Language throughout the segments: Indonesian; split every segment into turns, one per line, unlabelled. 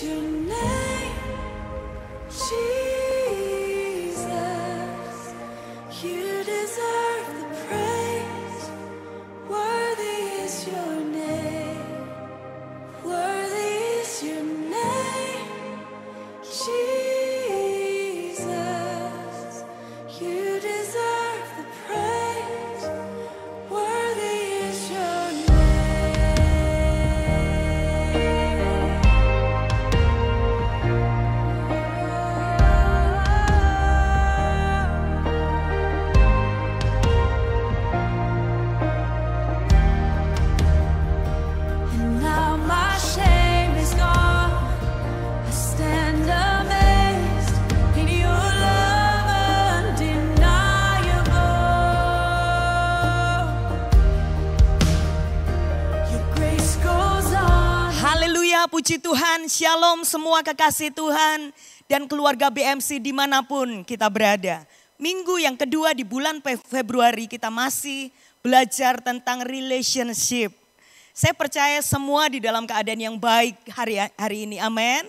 your name, Jesus. You deserve the praise. Worthy is your name. Worthy is your name, Jesus. You deserve the praise. Worthy is your And now my shame is gone. I stand amazed in your love undeniable. Your grace goes on.
Haleluya, puji Tuhan, shalom semua kekasih Tuhan dan keluarga BMC dimanapun kita berada. Minggu yang kedua di bulan Februari kita masih belajar tentang relationship. Saya percaya semua di dalam keadaan yang baik hari ini, amin.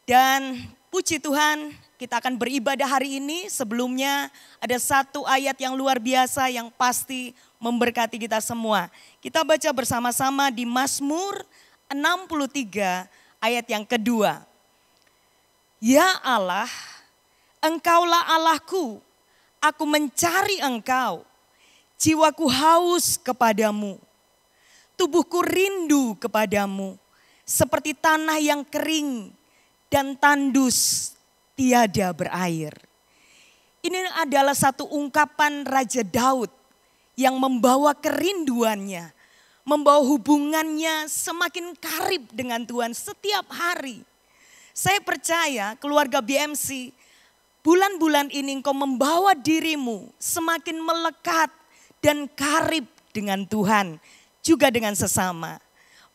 Dan puji Tuhan kita akan beribadah hari ini. Sebelumnya ada satu ayat yang luar biasa yang pasti memberkati kita semua. Kita baca bersama-sama di Mazmur 63 ayat yang kedua. Ya Allah, Engkaulah Allahku, aku mencari Engkau, jiwaku haus kepadamu. Tubuhku rindu kepadamu, seperti tanah yang kering dan tandus tiada berair. Ini adalah satu ungkapan Raja Daud yang membawa kerinduannya, membawa hubungannya semakin karib dengan Tuhan setiap hari. Saya percaya keluarga BMC, bulan-bulan ini engkau membawa dirimu semakin melekat dan karib dengan Tuhan, juga dengan sesama.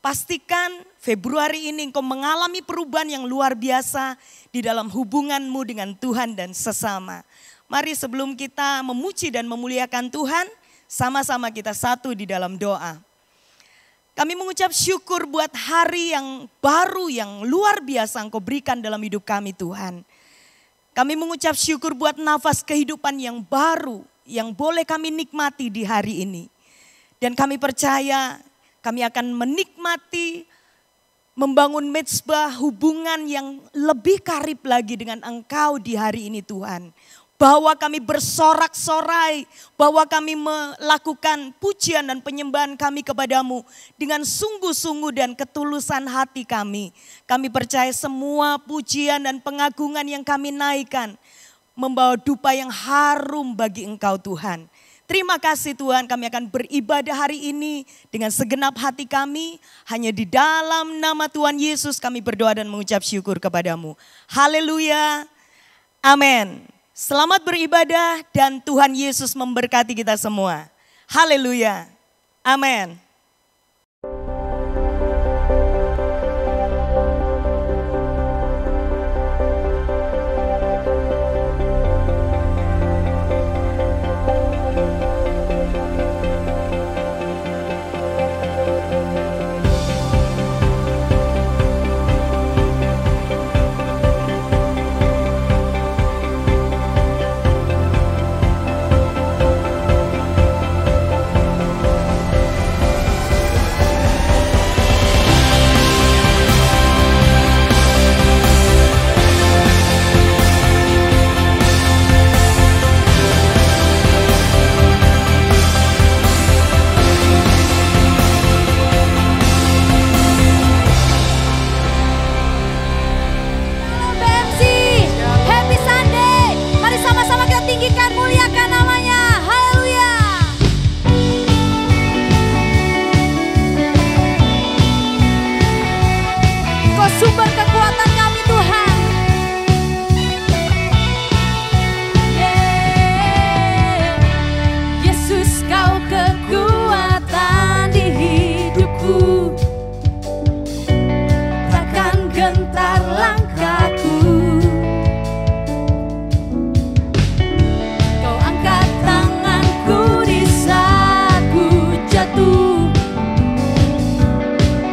Pastikan Februari ini engkau mengalami perubahan yang luar biasa di dalam hubunganmu dengan Tuhan dan sesama. Mari sebelum kita memuji dan memuliakan Tuhan, sama-sama kita satu di dalam doa. Kami mengucap syukur buat hari yang baru yang luar biasa engkau berikan dalam hidup kami Tuhan. Kami mengucap syukur buat nafas kehidupan yang baru yang boleh kami nikmati di hari ini. Dan kami percaya kami akan menikmati, membangun mezbah hubungan yang lebih karib lagi dengan Engkau di hari ini Tuhan. Bahwa kami bersorak-sorai, bahwa kami melakukan pujian dan penyembahan kami kepadamu dengan sungguh-sungguh dan ketulusan hati kami. Kami percaya semua pujian dan pengagungan yang kami naikkan membawa dupa yang harum bagi Engkau Tuhan. Terima kasih Tuhan, kami akan beribadah hari ini dengan segenap hati kami. Hanya di dalam nama Tuhan Yesus kami berdoa dan mengucap syukur kepadamu. Haleluya, amin. Selamat beribadah dan Tuhan Yesus memberkati kita semua. Haleluya, amin.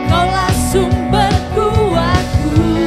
Kaulah sumber kuatku.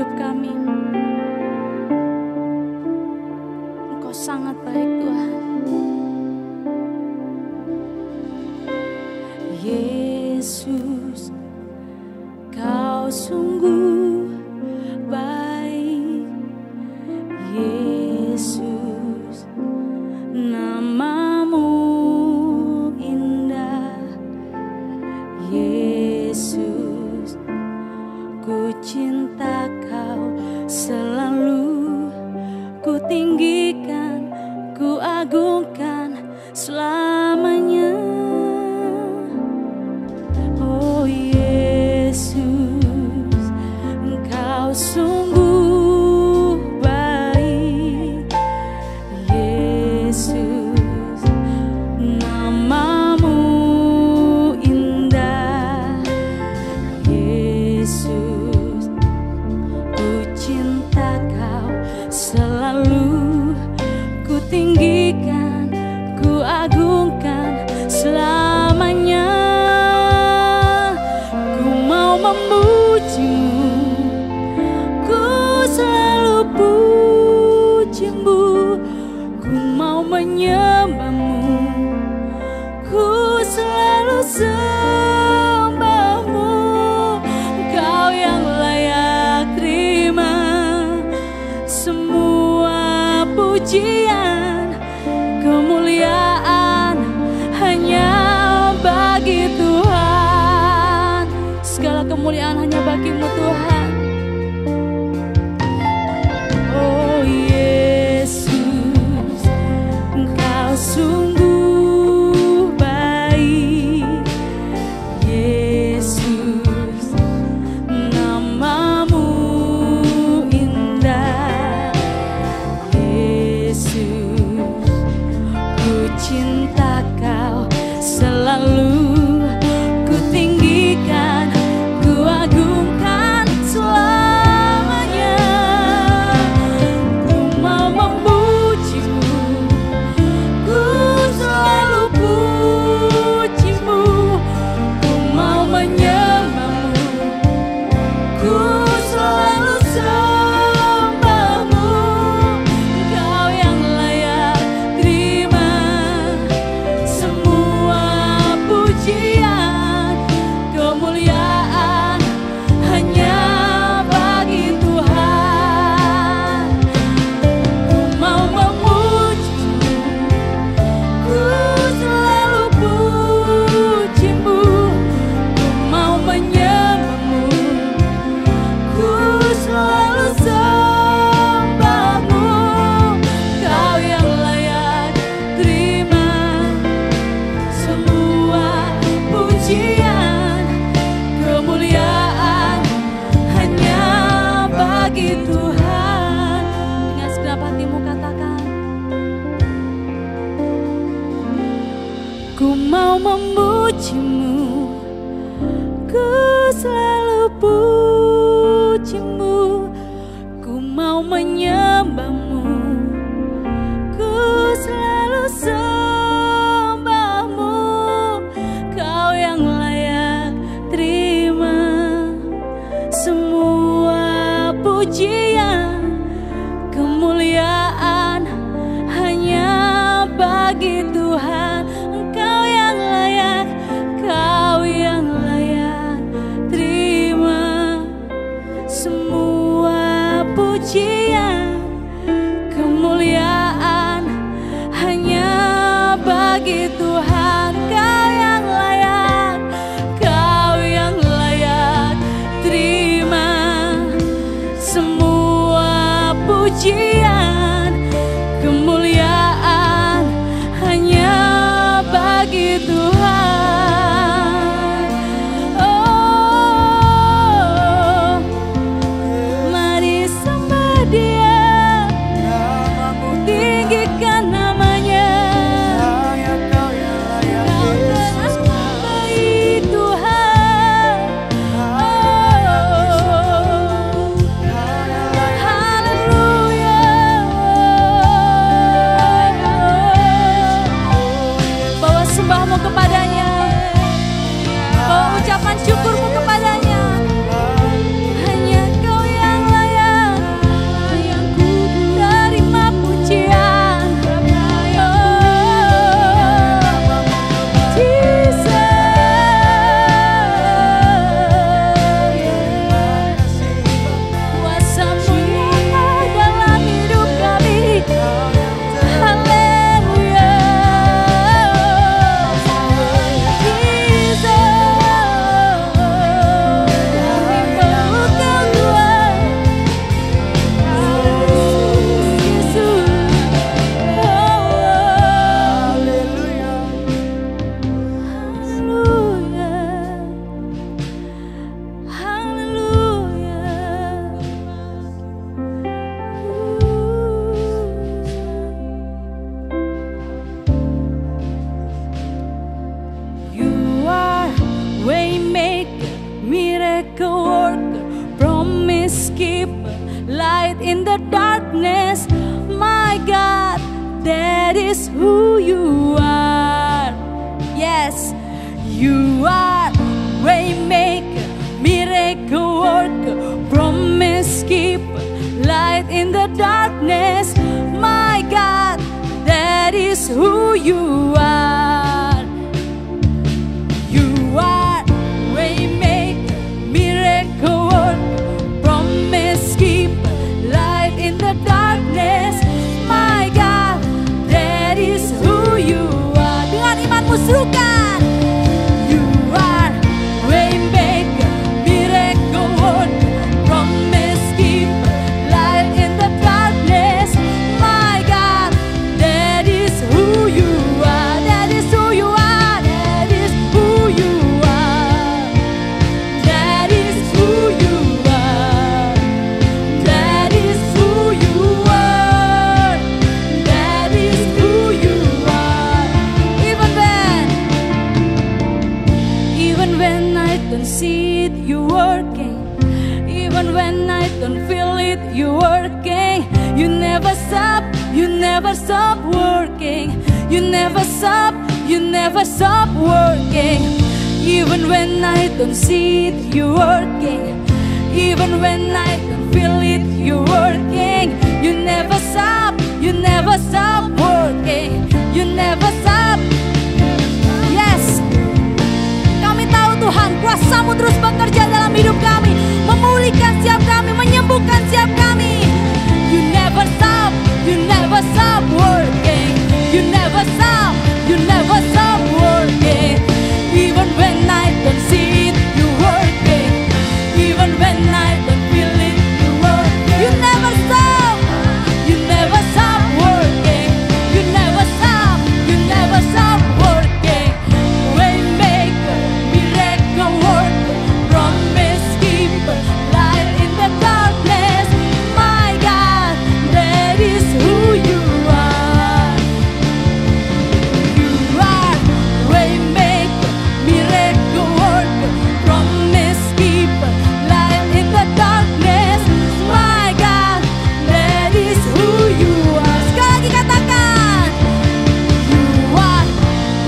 hidup kami. Engkau sangat baik Tuhan. Yesus, Kau sungguh baik. Yesus, nama-Mu indah. Yesus, ku cinta Kau selalu, ku tinggikan, ku agungkan selamanya. Oh Yesus, Engkau sungguh baik. Yesus, nama-Mu indah. Yesus, ku cinta Kau selalu, ku tinggikan, ku agungkan selamanya. Ku mau memuji-Mu, ku selalu puji-Mu. Ku mau menyembah-Mu, ku selalu sembah-Mu. Kau yang layak terima semua pujian, kemuliaan hanya bagi Tuhan. Segala kemuliaan hanya bagi-Mu Tuhan. Oh Yesus, Engkau sungguh baik. Yesus, nama-Mu indah. Yesus, ku cinta Kau selalu, ku tinggikan, ku agungkan selamanya. Ku mau memuji-Mu, ku selalu puji-Mu. Ku mau menyembah-Mu, ku selalu sembah-Mu. Kau yang layak terima semua pujian, kemuliaan hanya bagi Tuhan. Ku mau memuji-Mu, ku selalu puji-Mu. Ku mau menyembah-Mu, ku selalu sembah-Mu. Kau yang layak terima semua pujian, kemuliaan hanya bagi Tuhan. Dengan segenap hatimu katakan, ku mau memuji-Mu, ku selalu puji-Mu. Ku mau menyembah-Mu, ku selalu sembah-Mu. Kau yang layak terima semua pujian, kemuliaan hanya bagi Tuhan. Engkau yang layak, Kau yang layak terima semua pujian, kemuliaan hanya bagi Tuhan. Kau yang layak, Kau yang layak terima semua pujian, kemuliaan hanya bagi Tuhan. Oh, mari sembah Dia, tinggikan namanya. Kau telah baik Tuhan. Oh, haleluya. light in the darkness. My God, that is who you are. Yes, you are waymaker, miracle worker, promise keeper, light in the darkness. My God, that is who you are. You are waymaker, miracle worker, promise keeper, light in the darkness. My God, that is who you are. Dengan imanmu serukan. You are waymaker, miracle worker, promise keeper, light in the darkness. My God, that is who you are. That is who you are. That is who you are. That is who you are. That is who you are. That is who you are. Even when I don't see it, you working. Even when I don't feel it, you working. You never stop, you never stop working. You never stop, you never stop working. Even when I don't see it, you working. Even when I don't feel it, you working. You never stop, you never stop working. You never stop. Yes, kami tahu Tuhan, kuasa-Mu terus bekerja dalam hidup kami, memulihkan setiap kami, menyembuhkan setiap kami. You never stop, you never stop working. You never stop, you never stop working. Even when I don't see it, you working. Even when I don't feel it, you working. You never stop, you never stop working. You never stop, you never stop working. Waymaker, miracle worker, promise keeper, light in the darkness. My God, that is who you are. You are waymaker, miracle worker, promise keeper, light in the darkness. My God, that is who you are. Sekali lagi katakan. You are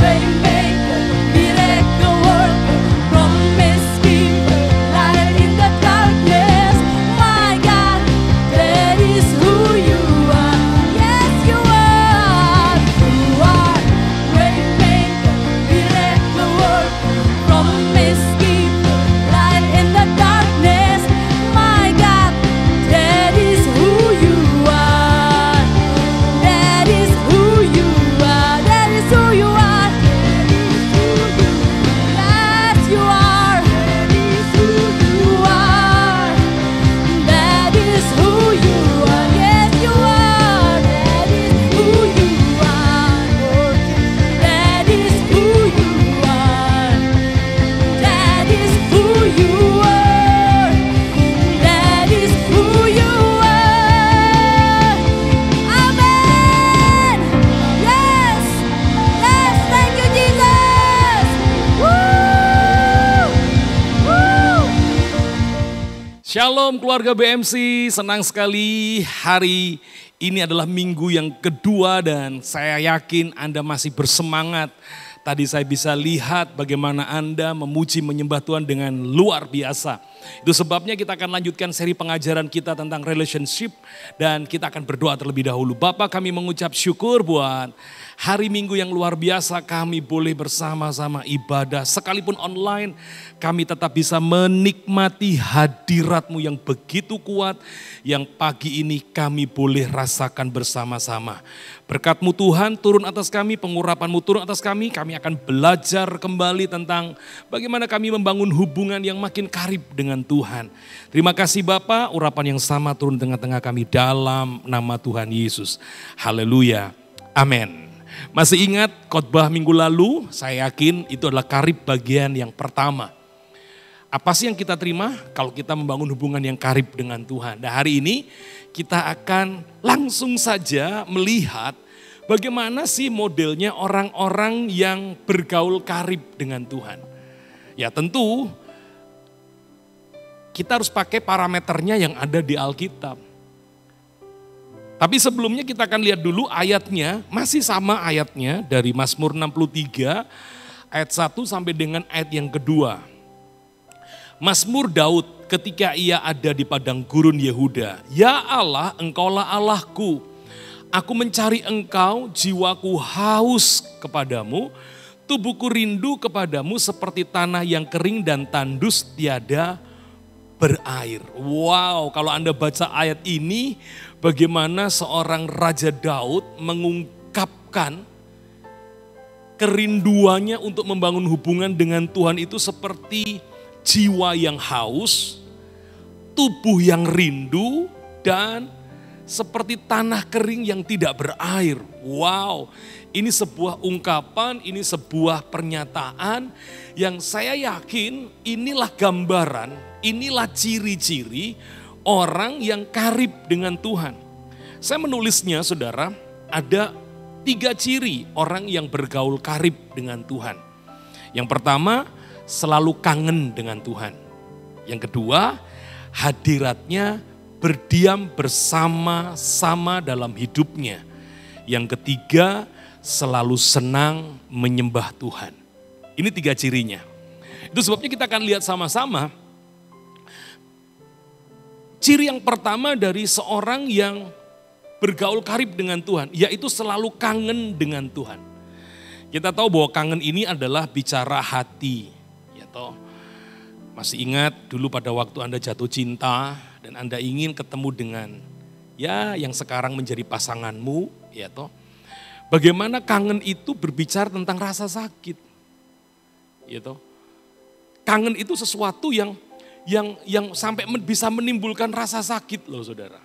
waymaker, miracle worker, promise keeper, light in the darkness. My God, that is who you are. Yes, you are. You are waymaker, miracle worker, promise keeper, light in the darkness. My God, that is who you are. That is who you are. That is who you are. Yes, you are. That is who you are. That is who you are. Yes, you are. That is who you are. That is who you are. That is who you are. That is who you are. Amen. Yes. Yes. Thank you, Jesus. Woo. Woo.
Shalom keluarga BMC, senang sekali hari ini adalah minggu yang kedua dan saya yakin Anda masih bersemangat. Tadi saya bisa lihat bagaimana Anda memuji menyembah Tuhan dengan luar biasa. Itu sebabnya kita akan lanjutkan seri pengajaran kita tentang relationship dan kita akan berdoa terlebih dahulu. Bapa, kami mengucap syukur buat hari Minggu yang luar biasa kami boleh bersama-sama ibadah. Sekalipun online kami tetap bisa menikmati hadirat-Mu yang begitu kuat yang pagi ini kami boleh rasakan bersama-sama. Berkat-Mu Tuhan turun atas kami, pengurapan-Mu turun atas kami akan belajar kembali tentang bagaimana kami membangun hubungan yang makin karib dengan Tuhan. Terima kasih Bapa, urapan yang sama turun tengah-tengah kami dalam nama Tuhan Yesus. Haleluya, amin. Masih ingat khotbah minggu lalu? Saya yakin itu adalah karib bagian yang pertama. Apa sih yang kita terima kalau kita membangun hubungan yang karib dengan Tuhan? Dan hari ini kita akan langsung saja melihat bagaimana sih modelnya orang-orang yang bergaul karib dengan Tuhan. Ya tentu kita harus pakai parameternya yang ada di Alkitab. Tapi sebelumnya kita akan lihat dulu ayatnya, masih sama ayatnya dari Mazmur 63 ayat 1 sampai dengan ayat yang kedua. Mazmur Daud ketika ia ada di padang gurun Yehuda. Ya Allah, Engkaulah Allahku. Aku mencari Engkau, jiwaku haus kepadamu. Tubuhku rindu kepadamu seperti tanah yang kering dan tandus tiada berair. Wow, kalau Anda baca ayat ini, bagaimana seorang Raja Daud mengungkapkan kerinduannya untuk membangun hubungan dengan Tuhan itu seperti jiwa yang haus, tubuh yang rindu, dan seperti tanah kering yang tidak berair. Wow, ini sebuah ungkapan, ini sebuah pernyataan yang saya yakin inilah gambaran, inilah ciri-ciri orang yang karib dengan Tuhan. Saya menulisnya saudara, ada 3 ciri orang yang bergaul karib dengan Tuhan. Yang pertama, selalu kangen dengan Tuhan. Yang kedua, hadiratnya berdiam bersama-sama dalam hidupnya. Yang ketiga, selalu senang menyembah Tuhan. Ini 3 cirinya. Itu sebabnya kita akan lihat sama-sama. Ciri yang pertama dari seorang yang bergaul karib dengan Tuhan, yaitu selalu kangen dengan Tuhan. Kita tahu bahwa kangen ini adalah bicara hati. Ya toh. Masih ingat dulu pada waktu Anda jatuh cinta dan Anda ingin ketemu dengan ya yang sekarang menjadi pasanganmu, ya toh. Bagaimana kangen itu berbicara tentang rasa sakit. Ya toh. Kangen itu sesuatu yang sampai bisa menimbulkan rasa sakit loh saudara.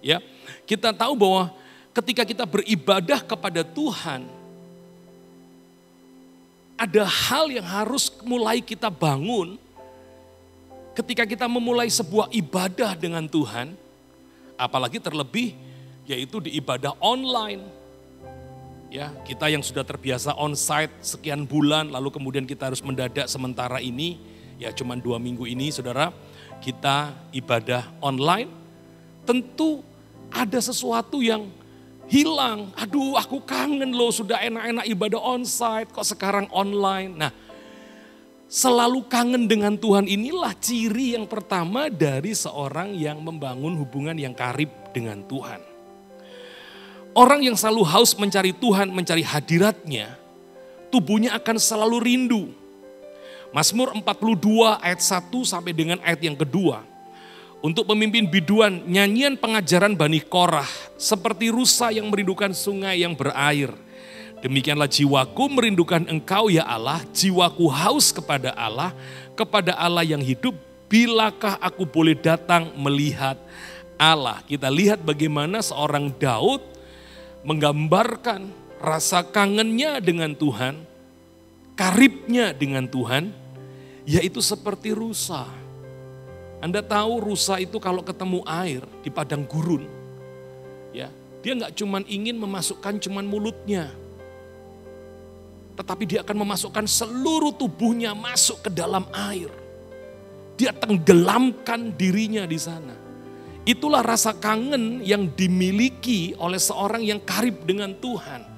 Ya, kita tahu bahwa ketika kita beribadah kepada Tuhan, ada hal yang harus mulai kita bangun ketika kita memulai sebuah ibadah dengan Tuhan, apalagi terlebih yaitu di ibadah online. Ya, kita yang sudah terbiasa onsite sekian bulan, lalu kemudian kita harus mendadak sementara ini, ya cuman 2 minggu ini saudara, kita ibadah online. Tentu ada sesuatu yang hilang. Aduh, aku kangen loh, sudah enak-enak ibadah onsite, kok sekarang online. Nah, selalu kangen dengan Tuhan inilah ciri yang pertama dari seorang yang membangun hubungan yang karib dengan Tuhan. Orang yang selalu haus mencari Tuhan, mencari hadiratnya, tubuhnya akan selalu rindu. Mazmur 42 ayat 1 sampai dengan ayat yang kedua. Untuk pemimpin biduan, nyanyian pengajaran Bani Korah, seperti rusa yang merindukan sungai yang berair. Demikianlah jiwaku merindukan Engkau ya Allah, jiwaku haus kepada Allah yang hidup. Bilakah aku boleh datang melihat Allah? Kita lihat bagaimana seorang Daud menggambarkan rasa kangennya dengan Tuhan, karibnya dengan Tuhan, yaitu seperti rusa. Anda tahu rusa itu kalau ketemu air di padang gurun, ya dia nggak cuman ingin memasukkan cuman mulutnya, tetapi dia akan memasukkan seluruh tubuhnya masuk ke dalam air. Dia tenggelamkan dirinya di sana. Itulah rasa kangen yang dimiliki oleh seorang yang karib dengan Tuhan.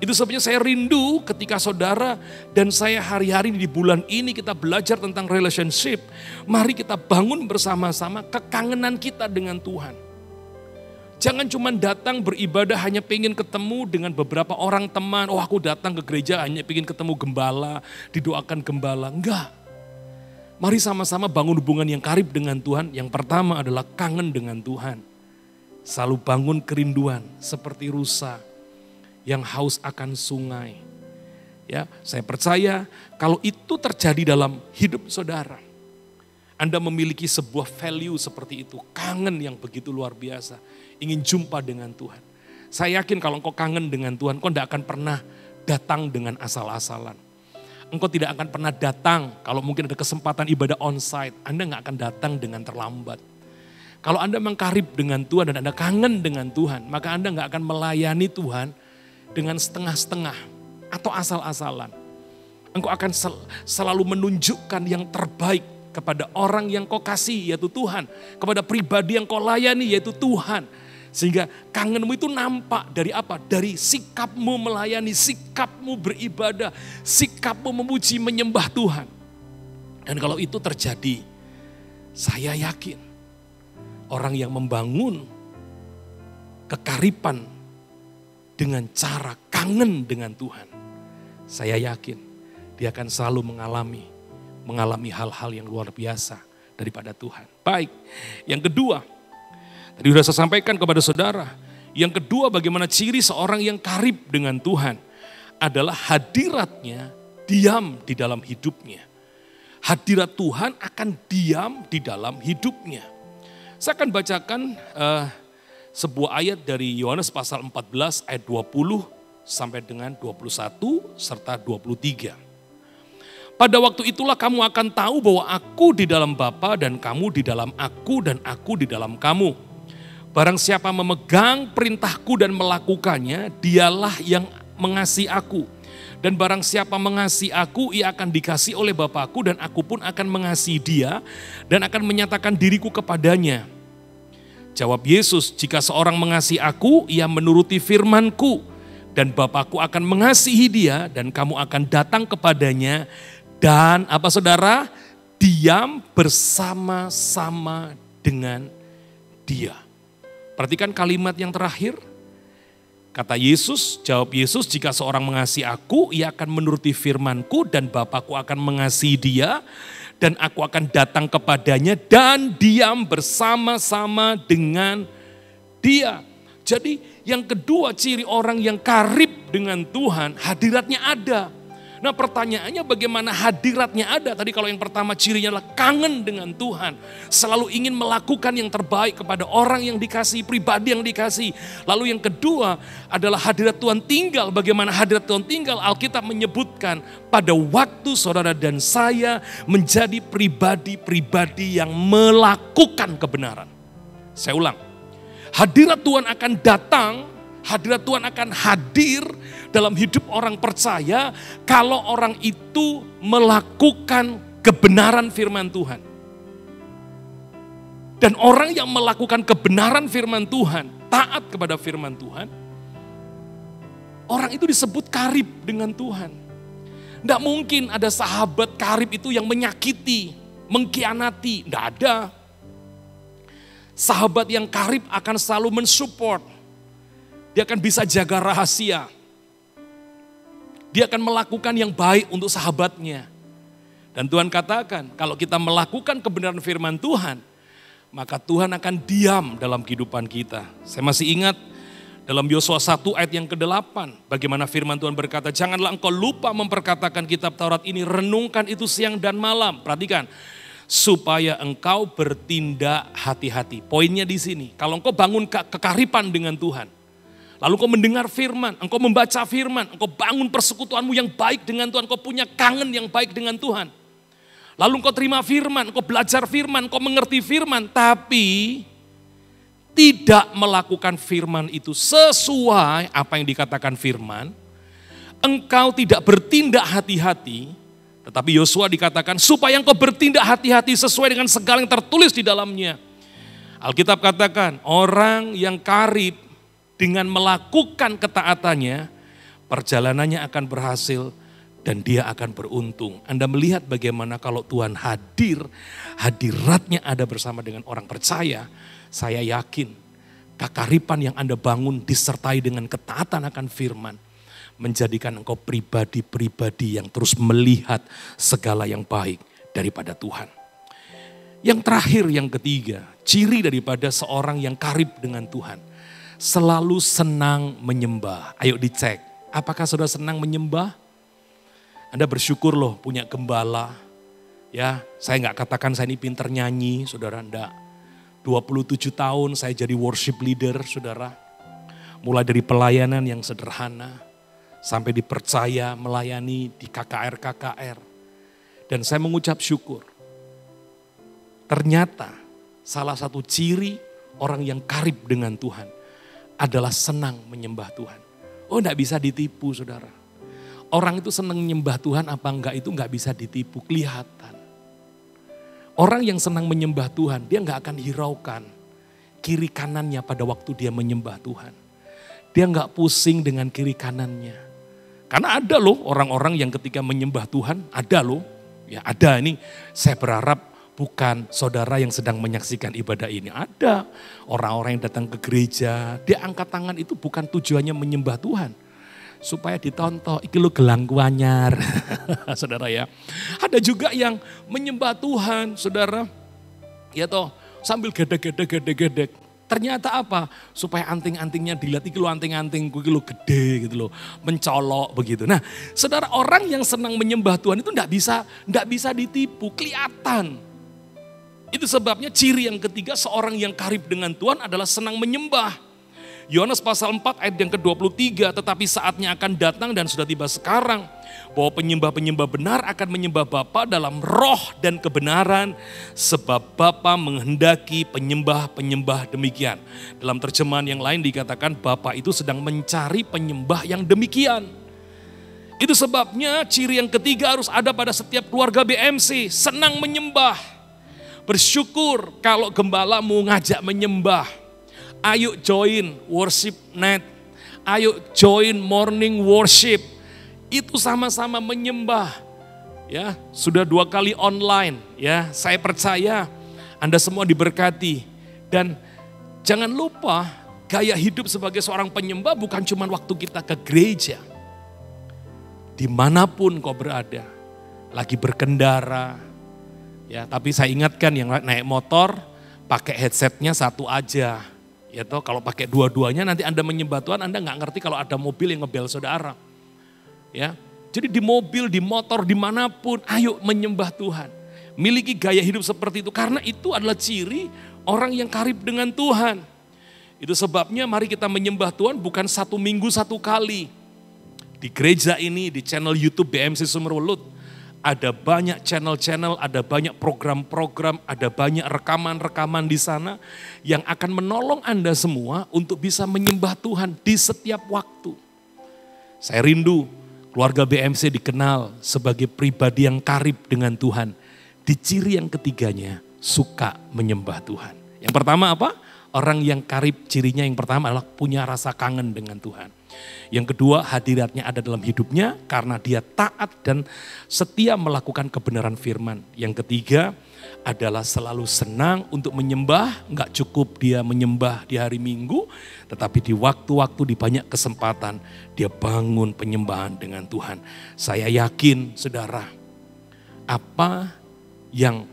Itu sebabnya saya rindu ketika saudara dan saya hari-hari di bulan ini kita belajar tentang relationship. Mari kita bangun bersama-sama kekangenan kita dengan Tuhan. Jangan cuma datang beribadah hanya pengen ketemu dengan beberapa orang teman. Oh aku datang ke gereja hanya pengen ketemu gembala, didoakan gembala. Enggak. Mari sama-sama bangun hubungan yang karib dengan Tuhan. Yang pertama adalah kangen dengan Tuhan. Selalu bangun kerinduan seperti rusa yang haus akan sungai. Ya, saya percaya kalau itu terjadi dalam hidup saudara, Anda memiliki sebuah value seperti itu, kangen yang begitu luar biasa, ingin jumpa dengan Tuhan. Saya yakin kalau engkau kangen dengan Tuhan, engkau tidak akan pernah datang dengan asal-asalan. Engkau tidak akan pernah datang kalau mungkin ada kesempatan ibadah onsite, Anda nggak akan datang dengan terlambat. Kalau Anda mengkarib dengan Tuhan dan Anda kangen dengan Tuhan, maka Anda nggak akan melayani Tuhan dengan setengah-setengah atau asal-asalan. Engkau akan selalu menunjukkan yang terbaik kepada orang yang kau kasih yaitu Tuhan. Kepada pribadi yang kau layani yaitu Tuhan. Sehingga kangenmu itu nampak dari apa? Dari sikapmu melayani, sikapmu beribadah, sikapmu memuji, menyembah Tuhan. Dan kalau itu terjadi, saya yakin orang yang membangun kekaripan dengan cara kangen dengan Tuhan, saya yakin dia akan selalu mengalami hal-hal yang luar biasa daripada Tuhan. Baik, yang kedua, tadi sudah saya sampaikan kepada saudara. Yang kedua, bagaimana ciri seorang yang karib dengan Tuhan adalah hadiratnya diam di dalam hidupnya. Hadirat Tuhan akan diam di dalam hidupnya. Saya akan bacakan sebuah ayat dari Yohanes pasal 14 ayat 20 sampai dengan 21 serta 23. Pada waktu itulah kamu akan tahu bahwa aku di dalam Bapa dan kamu di dalam aku dan aku di dalam kamu. Barang siapa memegang perintahku dan melakukannya, dialah yang mengasihi aku. Dan barang siapa mengasihi aku, ia akan dikasihi oleh Bapakku dan aku pun akan mengasihi dia dan akan menyatakan diriku kepadanya. Jawab Yesus, jika seorang mengasihi aku, ia menuruti firman-Ku. Dan Bapakku akan mengasihi dia dan kamu akan datang kepadanya. Dan apa saudara? Diam bersama-sama dengan dia. Perhatikan kalimat yang terakhir. Kata Yesus, jawab Yesus, jika seorang mengasihi aku, ia akan menuruti firman-Ku dan Bapakku akan mengasihi dia. Dan aku akan datang kepadanya dan diam bersama-sama dengan dia. Jadi yang kedua ciri orang yang karib dengan Tuhan, hadiratnya ada. Nah pertanyaannya bagaimana hadiratnya ada? Tadi kalau yang pertama cirinya adalah kangen dengan Tuhan. Selalu ingin melakukan yang terbaik kepada orang yang dikasihi, pribadi yang dikasihi. Lalu yang kedua adalah hadirat Tuhan tinggal. Bagaimana hadirat Tuhan tinggal? Alkitab menyebutkan pada waktu saudara dan saya menjadi pribadi-pribadi yang melakukan kebenaran. Saya ulang, hadirat Tuhan akan datang. Hadirat Tuhan akan hadir dalam hidup orang percaya kalau orang itu melakukan kebenaran firman Tuhan. Dan orang yang melakukan kebenaran firman Tuhan, taat kepada firman Tuhan, orang itu disebut karib dengan Tuhan. Tidak mungkin ada sahabat karib itu yang menyakiti, mengkhianati, tidak ada. Sahabat yang karib akan selalu mensupport. Dia akan bisa jaga rahasia. Dia akan melakukan yang baik untuk sahabatnya. Dan Tuhan katakan, kalau kita melakukan kebenaran firman Tuhan, maka Tuhan akan diam dalam kehidupan kita. Saya masih ingat dalam Yosua 1 ayat yang ke-8, bagaimana firman Tuhan berkata, janganlah engkau lupa memperkatakan kitab Taurat ini, renungkan itu siang dan malam. Perhatikan, supaya engkau bertindak hati-hati. Poinnya di sini, kalau engkau bangun kekaripan dengan Tuhan, lalu engkau mendengar firman, engkau membaca firman, engkau bangun persekutuanmu yang baik dengan Tuhan, engkau punya kangen yang baik dengan Tuhan. Lalu engkau terima firman, engkau belajar firman, engkau mengerti firman, tapi tidak melakukan firman itu sesuai apa yang dikatakan firman, engkau tidak bertindak hati-hati, tetapi Yosua dikatakan supaya engkau bertindak hati-hati sesuai dengan segala yang tertulis di dalamnya. Alkitab katakan orang yang karib dengan melakukan ketaatannya, perjalanannya akan berhasil dan dia akan beruntung. Anda melihat bagaimana kalau Tuhan hadir, hadiratnya ada bersama dengan orang percaya, saya yakin kekaripan yang Anda bangun disertai dengan ketaatan akan firman, menjadikan engkau pribadi-pribadi yang terus melihat segala yang baik daripada Tuhan. Yang terakhir, yang ketiga, ciri daripada seorang yang karib dengan Tuhan, selalu senang menyembah. Ayo dicek, apakah saudara senang menyembah? Anda bersyukur loh punya gembala. Ya, saya nggak katakan saya ini pinter nyanyi, saudara, enggak. 27 tahun saya jadi worship leader, saudara. Mulai dari pelayanan yang sederhana, sampai dipercaya melayani di KKR. Dan saya mengucap syukur. Ternyata salah satu ciri orang yang karib dengan Tuhan adalah senang menyembah Tuhan. Oh, enggak bisa ditipu, saudara. Orang itu senang menyembah Tuhan apa enggak itu enggak bisa ditipu, kelihatan. Orang yang senang menyembah Tuhan, dia enggak akan hiraukan kiri kanannya pada waktu dia menyembah Tuhan. Dia nggak pusing dengan kiri kanannya. Karena ada loh orang-orang yang ketika menyembah Tuhan, ada loh. Ya ada, ini saya berharap bukan saudara yang sedang menyaksikan ibadah ini. Ada orang-orang yang datang ke gereja, dia angkat tangan itu bukan tujuannya menyembah Tuhan. Supaya ditonton, iki lu gelangku anyar. Saudara ya. Ada juga yang menyembah Tuhan, saudara. Ya toh, sambil gedek. Ternyata apa? Supaya anting-antingnya dilihat, iki lu anting-anting, iki lu gede gitu loh. Mencolok begitu. Nah, saudara, orang yang senang menyembah Tuhan itu enggak bisa ditipu, kelihatan. Itu sebabnya ciri yang ketiga seorang yang karib dengan Tuhan adalah senang menyembah. Yohanes pasal 4 ayat yang ke-23, tetapi saatnya akan datang dan sudah tiba sekarang, bahwa penyembah-penyembah benar akan menyembah Bapa dalam roh dan kebenaran, sebab Bapa menghendaki penyembah-penyembah demikian. Dalam terjemahan yang lain dikatakan Bapa itu sedang mencari penyembah yang demikian. Itu sebabnya ciri yang ketiga harus ada pada setiap keluarga BMC, senang menyembah. Bersyukur kalau gembalamu ngajak menyembah. Ayo join worship night, ayo join morning worship. Itu sama-sama menyembah. Ya, sudah 2 kali online ya. Saya percaya Anda semua diberkati. Dan jangan lupa gaya hidup sebagai seorang penyembah bukan cuma waktu kita ke gereja. Dimanapun kau berada, lagi berkendara. Ya, tapi saya ingatkan yang naik motor pakai headsetnya satu aja. Ya toh, kalau pakai dua-duanya nanti Anda menyembah Tuhan, Anda nggak ngerti kalau ada mobil yang ngebel saudara. Ya, jadi di mobil, di motor, dimanapun, ayo menyembah Tuhan. Miliki gaya hidup seperti itu, karena itu adalah ciri orang yang karib dengan Tuhan. Itu sebabnya mari kita menyembah Tuhan bukan 1 minggu 1 kali. Di gereja ini, di channel YouTube BMC Sumerwulut, ada banyak channel-channel, ada banyak program-program, ada banyak rekaman-rekaman di sana yang akan menolong Anda semua untuk bisa menyembah Tuhan di setiap waktu. Saya rindu keluarga BMC dikenal sebagai pribadi yang karib dengan Tuhan. Di ciri yang ketiganya, suka menyembah Tuhan. Yang pertama apa? Orang yang karib, cirinya yang pertama adalah punya rasa kangen dengan Tuhan. Yang kedua, hadiratnya ada dalam hidupnya karena dia taat dan setia melakukan kebenaran firman. Yang ketiga adalah selalu senang untuk menyembah. Enggak cukup dia menyembah di hari Minggu, tetapi di waktu-waktu di banyak kesempatan dia bangun penyembahan dengan Tuhan. Saya yakin saudara, apa yang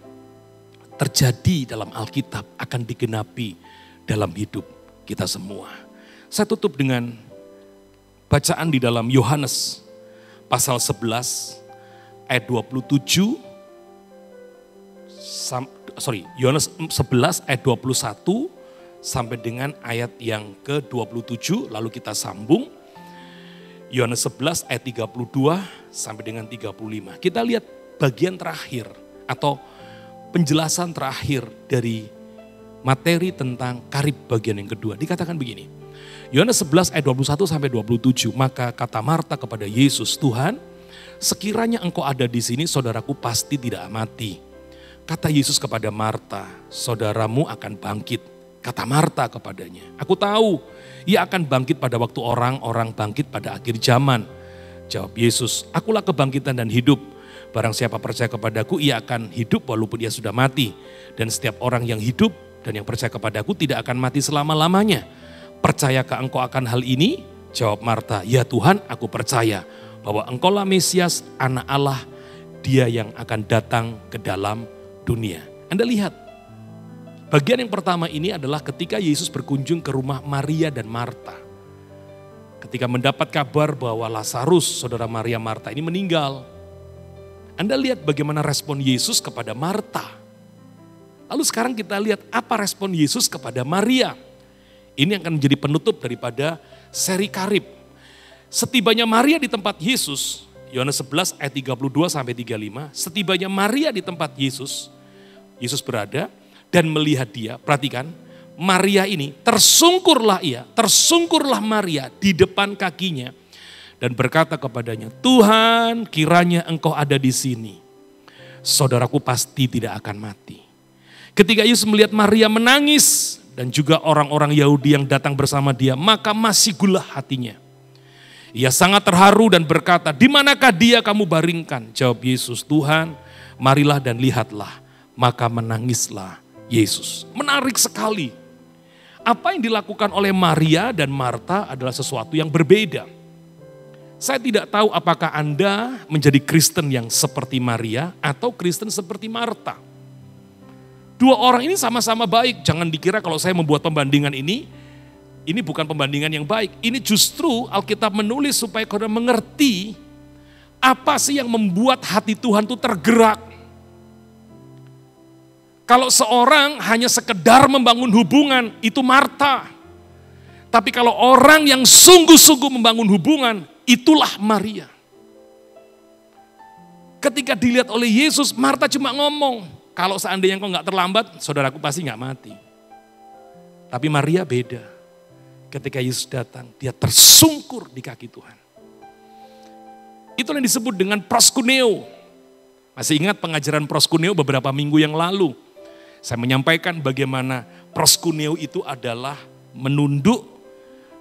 terjadi dalam Alkitab akan digenapi dalam hidup kita semua. Saya tutup dengan bacaan di dalam Yohanes pasal 11 ayat 27, Yohanes 11 ayat 21 sampai dengan ayat yang ke-27, lalu kita sambung. Yohanes 11 ayat 32 sampai dengan 35. Kita lihat bagian terakhir atau penjelasan terakhir dari materi tentang karib bagian yang kedua. Dikatakan begini, Yohanes 11 ayat 21 sampai 27, maka kata Marta kepada Yesus, Tuhan, sekiranya engkau ada di sini, saudaraku pasti tidak mati. Kata Yesus kepada Marta, saudaramu akan bangkit. Kata Marta kepadanya, aku tahu ia akan bangkit pada waktu orang-orang bangkit pada akhir zaman. Jawab Yesus, akulah kebangkitan dan hidup. Barang siapa percaya kepadaku, ia akan hidup walaupun ia sudah mati. Dan setiap orang yang hidup dan yang percaya kepadaku tidak akan mati selama-lamanya. Percayakah engkau akan hal ini? Jawab Marta, ya Tuhan, aku percaya bahwa engkaulah Mesias, anak Allah, dia yang akan datang ke dalam dunia. Anda lihat, bagian yang pertama ini adalah ketika Yesus berkunjung ke rumah Maria dan Marta. Ketika mendapat kabar bahwa Lazarus, saudara Maria Marta ini meninggal. Anda lihat bagaimana respon Yesus kepada Marta. Lalu sekarang kita lihat apa respon Yesus kepada Maria. Ini akan menjadi penutup daripada seri karib. Setibanya Maria di tempat Yesus, Yohanes 11 ayat 32 sampai 35, setibanya Maria di tempat Yesus berada dan melihat dia, perhatikan, Maria ini tersungkurlah Maria di depan kakinya dan berkata kepadanya, Tuhan, kiranya engkau ada di sini, saudaraku pasti tidak akan mati. Ketika Yesus melihat Maria menangis, dan juga orang-orang Yahudi yang datang bersama dia, maka masih gula hatinya. Ia sangat terharu dan berkata, "Di manakah dia kamu baringkan?" Jawab Yesus, "Tuhan, marilah dan lihatlah." Maka menangislah Yesus. Menarik sekali. Apa yang dilakukan oleh Maria dan Marta adalah sesuatu yang berbeda. Saya tidak tahu apakah Anda menjadi Kristen yang seperti Maria atau Kristen seperti Marta. Dua orang ini sama-sama baik. Jangan dikira kalau saya membuat pembandingan ini bukan pembandingan yang baik. Ini justru Alkitab menulis supaya kau mengerti apa sih yang membuat hati Tuhan itu tergerak. Kalau seorang hanya sekedar membangun hubungan, itu Marta. Tapi kalau orang yang sungguh-sungguh membangun hubungan, itulah Maria. Ketika dilihat oleh Yesus, Marta cuma ngomong, "Kalau seandainya engkau gak terlambat, saudaraku pasti gak mati." Tapi Maria beda. Ketika Yesus datang, dia tersungkur di kaki Tuhan. Itu yang disebut dengan proskuneo. Masih ingat pengajaran proskuneo beberapa minggu yang lalu? Saya menyampaikan bagaimana proskuneo itu adalah menunduk,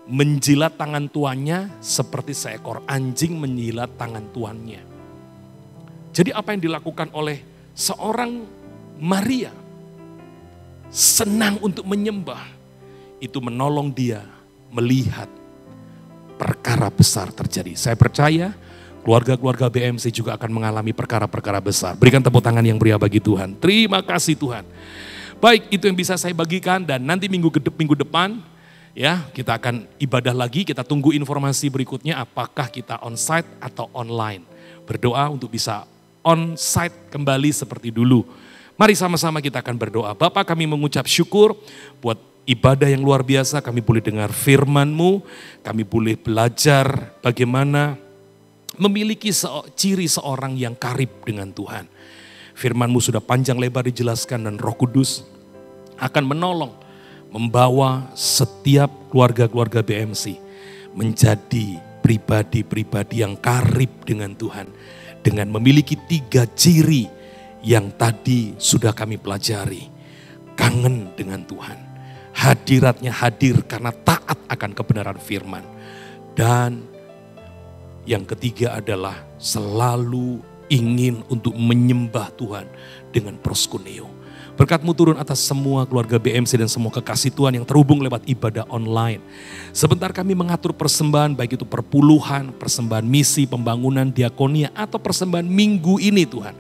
menjilat tangan tuannya seperti seekor anjing menjilat tangan tuannya. Jadi apa yang dilakukan oleh seorang Maria, senang untuk menyembah, itu menolong dia melihat perkara besar terjadi. Saya percaya keluarga-keluarga BMC juga akan mengalami perkara-perkara besar. Berikan tepuk tangan yang meriah bagi Tuhan. Terima kasih Tuhan. Baik, itu yang bisa saya bagikan, dan nanti minggu depan ya kita akan ibadah lagi. Kita tunggu informasi berikutnya apakah kita onsite atau online. Berdoa untuk bisa onsite kembali seperti dulu. Mari sama-sama kita akan berdoa. Bapa, kami mengucap syukur buat ibadah yang luar biasa. Kami boleh dengar firman-Mu, kami boleh belajar bagaimana memiliki ciri seorang yang karib dengan Tuhan. Firman-Mu sudah panjang lebar dijelaskan, dan Roh Kudus akan menolong, membawa setiap keluarga-keluarga BMC menjadi pribadi-pribadi yang karib dengan Tuhan. Dengan memiliki 3 ciri yang tadi sudah kami pelajari. Kangen dengan Tuhan. Hadiratnya hadir karena taat akan kebenaran firman. Dan yang ketiga adalah selalu ingin untuk menyembah Tuhan dengan proskuneo. Berkat-Mu turun atas semua keluarga BMC dan semua kekasih Tuhan yang terhubung lewat ibadah online. Sebentar kami mengatur persembahan, baik itu perpuluhan, persembahan misi, pembangunan, diakonia, atau persembahan minggu ini Tuhan.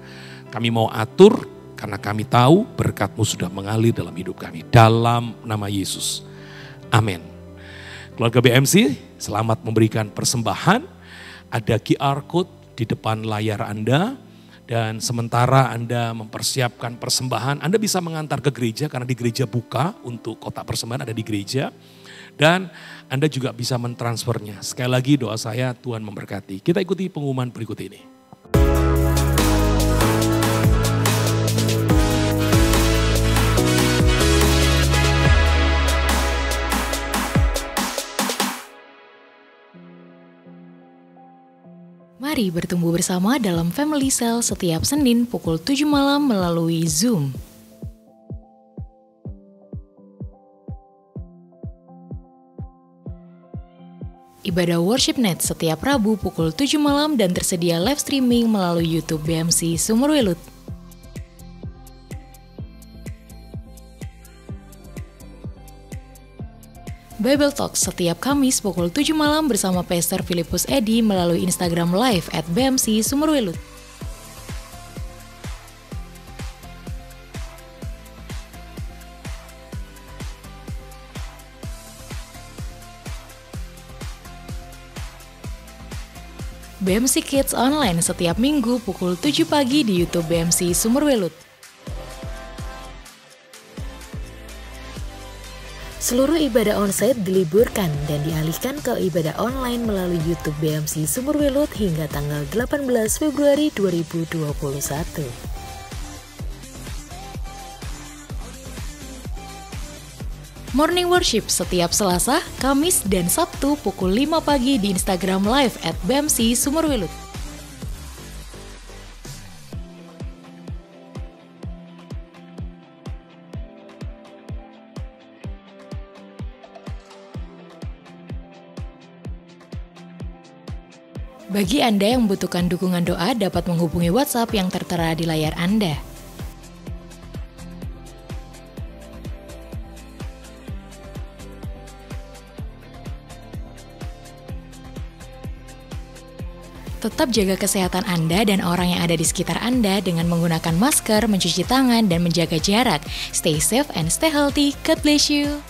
Kami mau atur karena kami tahu berkat-Mu sudah mengalir dalam hidup kami. Dalam nama Yesus. Amin. Keluarga BMC, selamat memberikan persembahan. Ada QR Code di depan layar Anda, dan sementara Anda mempersiapkan persembahan, Anda bisa mengantar ke gereja karena di gereja buka untuk kotak persembahan ada di gereja, dan Anda juga bisa mentransfernya. Sekali lagi doa saya, Tuhan memberkati. Kita ikuti pengumuman berikut ini.
Mari bertumbuh bersama dalam Family Cell setiap Senin pukul 7 malam melalui Zoom. Ibadah Worship Net setiap Rabu pukul 7 malam dan tersedia live streaming melalui YouTube BMC Sumurwelut. Bible Talk setiap Kamis pukul 7 malam bersama Pastor Filipus Edi melalui Instagram Live @BMC Sumurwelut. BMC Kids Online setiap Minggu pukul 7 pagi di YouTube BMC Sumurwelut.
Seluruh ibadah onsite diliburkan dan dialihkan ke ibadah online melalui YouTube BMC Sumurwelut hingga tanggal 18 Februari 2021.
Morning Worship setiap Selasa, Kamis, dan Sabtu pukul 5 pagi di Instagram Live @BMC Sumurwelut. Bagi Anda yang membutuhkan dukungan doa dapat menghubungi WhatsApp yang tertera di layar Anda. Tetap jaga kesehatan Anda dan orang yang ada di sekitar Anda dengan menggunakan masker, mencuci tangan, dan menjaga jarak. Stay safe and stay healthy. God bless you.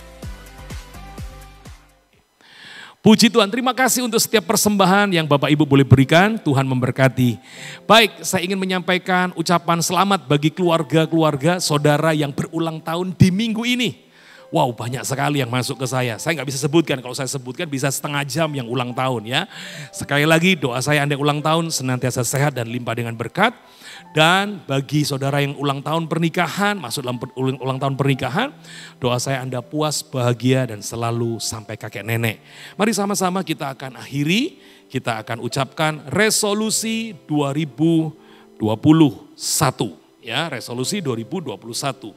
Puji Tuhan, terima kasih untuk setiap persembahan yang Bapak Ibu boleh berikan. Tuhan memberkati. Baik, saya ingin menyampaikan ucapan selamat bagi keluarga-keluarga saudara yang berulang tahun di minggu ini. Wow, banyak sekali yang masuk ke saya. Saya nggak bisa sebutkan, kalau saya sebutkan bisa setengah jam yang ulang tahun ya. Sekali lagi doa saya Anda yang ulang tahun senantiasa sehat dan limpah dengan berkat. Dan bagi saudara yang ulang tahun pernikahan, masuk dalam ulang tahun pernikahan, doa saya Anda puas, bahagia dan selalu sampai kakek nenek. Mari sama-sama kita akan akhiri, kita akan ucapkan resolusi 2021. Ya, resolusi 2021.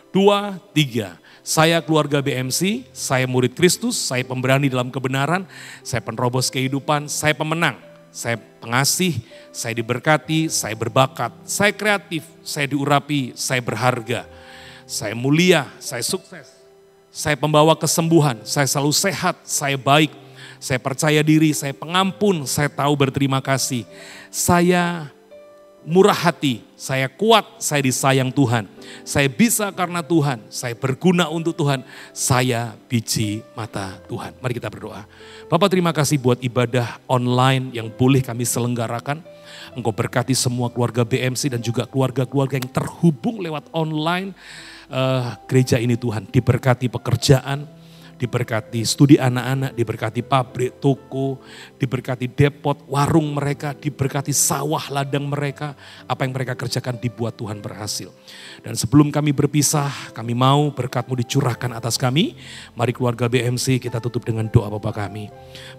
2, 3. Saya keluarga BMC, saya murid Kristus, saya pemberani dalam kebenaran, saya penerobos kehidupan, saya pemenang, saya pengasih, saya diberkati, saya berbakat, saya kreatif, saya diurapi, saya berharga, saya mulia, saya sukses, saya pembawa kesembuhan, saya selalu sehat, saya baik, saya percaya diri, saya pengampun, saya tahu berterima kasih, saya murah hati, saya kuat, saya disayang Tuhan. Saya bisa karena Tuhan, saya berguna untuk Tuhan, saya biji mata Tuhan. Mari kita berdoa. Bapak terima kasih buat ibadah online yang boleh kami selenggarakan. Engkau berkati semua keluarga BMC dan juga keluarga-keluarga yang terhubung lewat online gereja ini Tuhan. Diberkati pekerjaan, diberkati studi anak-anak, diberkati pabrik, toko, diberkati depot, warung mereka, diberkati sawah ladang mereka. Apa yang mereka kerjakan dibuat Tuhan berhasil. Dan sebelum kami berpisah, kami mau berkat-Mu dicurahkan atas kami. Mari keluarga BMC kita tutup dengan doa Bapa kami.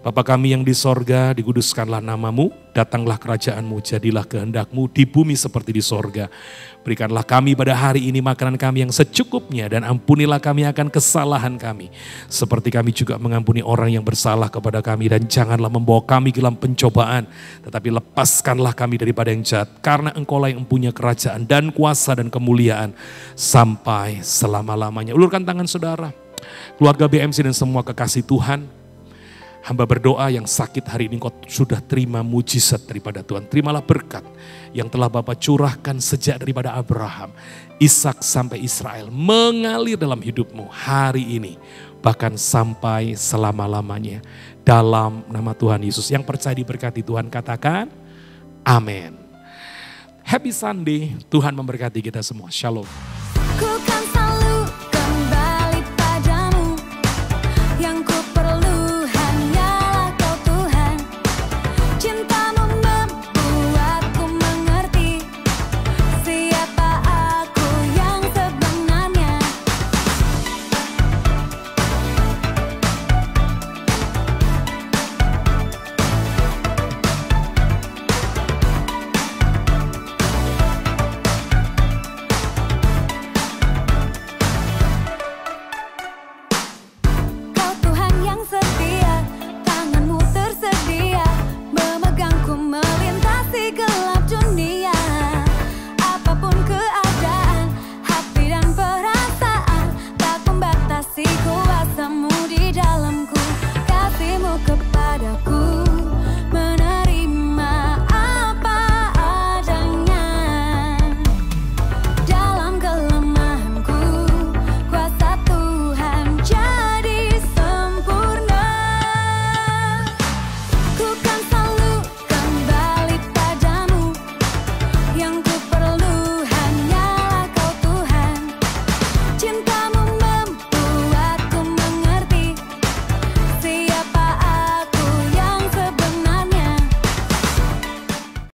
Bapa kami yang di sorga, dikuduskanlah nama-Mu, datanglah kerajaan-Mu, jadilah kehendak-Mu di bumi seperti di sorga. Berikanlah kami pada hari ini makanan kami yang secukupnya dan ampunilah kami akan kesalahan kami. Seperti kami juga mengampuni orang yang bersalah kepada kami dan janganlah membawa kami ke dalam pencobaan. Tetapi lepaskanlah kami daripada yang jahat karena Engkaulah yang mempunyai kerajaan dan kuasa dan kemuliaan sampai selama-lamanya. Ulurkan tangan saudara, keluarga BMC dan semua kekasih Tuhan. Hamba berdoa yang sakit hari ini Engkau sudah terima mujizat daripada Tuhan. Terimalah berkat yang telah Bapa curahkan sejak daripada Abraham, Ishak sampai Israel. Mengalir dalam hidupmu hari ini. Bahkan sampai selama-lamanya. Dalam nama Tuhan Yesus. Yang percaya diberkati Tuhan katakan amin. Happy Sunday, Tuhan memberkati kita semua. Shalom.